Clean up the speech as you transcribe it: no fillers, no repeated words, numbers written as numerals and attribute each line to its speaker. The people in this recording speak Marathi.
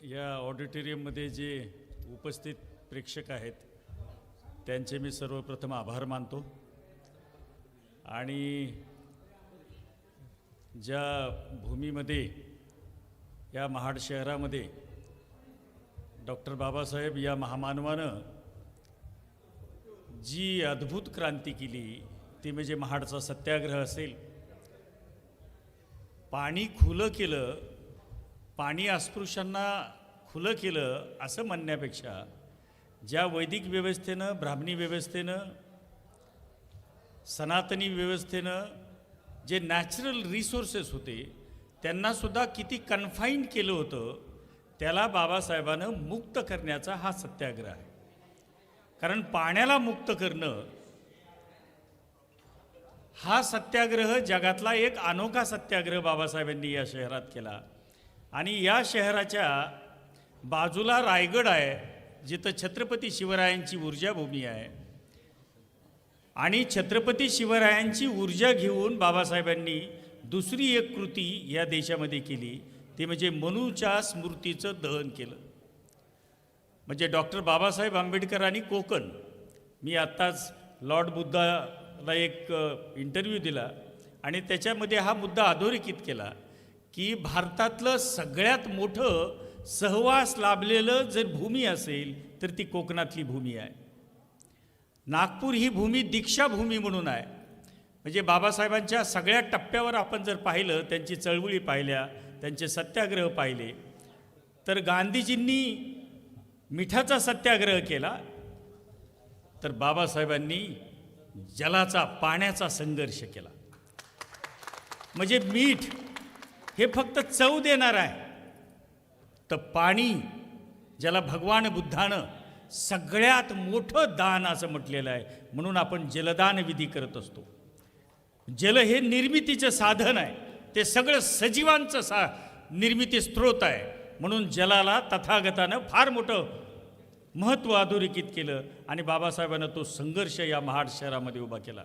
Speaker 1: या ऑडिटोरियममध्ये जे उपस्थित प्रेक्षक आहेत त्यांचे मी सर्वप्रथम आभार मानतो आणि ज्या भूमीमध्ये या महाड शहरामध्ये डॉक्टर बाबासाहेब या महामानवानं जी अद्भुत क्रांती केली ती म्हणजे महाडचा सत्याग्रह असेल, पाणी खुलं केलं, पाणी अस्पृश्यांना खुलं केलं असं म्हणण्यापेक्षा ज्या वैदिक व्यवस्थेनं, ब्राह्मणी व्यवस्थेनं, सनातनी व्यवस्थेनं जे नॅचरल रिसोर्सेस होते त्यांनासुद्धा किती कन्फाईन केलं होतं, त्याला बाबासाहेबानं मुक्त करण्याचा हा सत्याग्रह आहे. कारण पाण्याला मुक्त करणं हा सत्याग्रह जगातला एक अनोखा सत्याग्रह बाबासाहेबांनी या शहरात केला. आणि या शहराच्या बाजूला रायगड आहे, जिथं छत्रपती शिवरायांची ऊर्जाभूमी आहे. आणि छत्रपती शिवरायांची ऊर्जा घेऊन बाबासाहेबांनी दुसरी एक कृती या देशामध्ये केली, ती म्हणजे मनूच्या स्मृतीचं दहन केलं. म्हणजे डॉक्टर बाबासाहेब आंबेडकर आणि कोकण. मी आत्ताच लॉर्ड बुद्धाला एक इंटरव्ह्यू दिला आणि त्याच्यामध्ये हा मुद्दा अधोरेखित केला की भारतातलं सगळ्यात मोठं सहवास लाभलेलं जर भूमी असेल तर ती कोकणातली भूमी आहे. नागपूर ही भूमी दीक्षाभूमी म्हणून आहे. म्हणजे बाबासाहेबांच्या सगळ्या टप्प्यावर आपण जर पाहिलं, त्यांची चळवळी पाहिल्या, त्यांचे सत्याग्रह पाहिले, तर गांधीजींनी मिठाचा सत्याग्रह केला, तर बाबासाहेबांनी जलाचा, पाण्याचा संघर्ष केला. म्हणजे मीठ हे फक्त चव देणार आहे, तर पाणी ज्याला भगवान बुद्धानं सगळ्यात मोठं दान असं म्हटलेलं आहे, म्हणून आपण जलदान विधी करत असतो. जल हे निर्मितीचं साधन आहे, ते सगळं सजीवांचं निर्मिती स्रोत आहे. म्हणून जलाला तथागतानं फार मोठं महत्त्व अधोरेखित केलं आणि बाबासाहेबांनं तो संघर्ष या महाड शहरामध्ये उभा केला.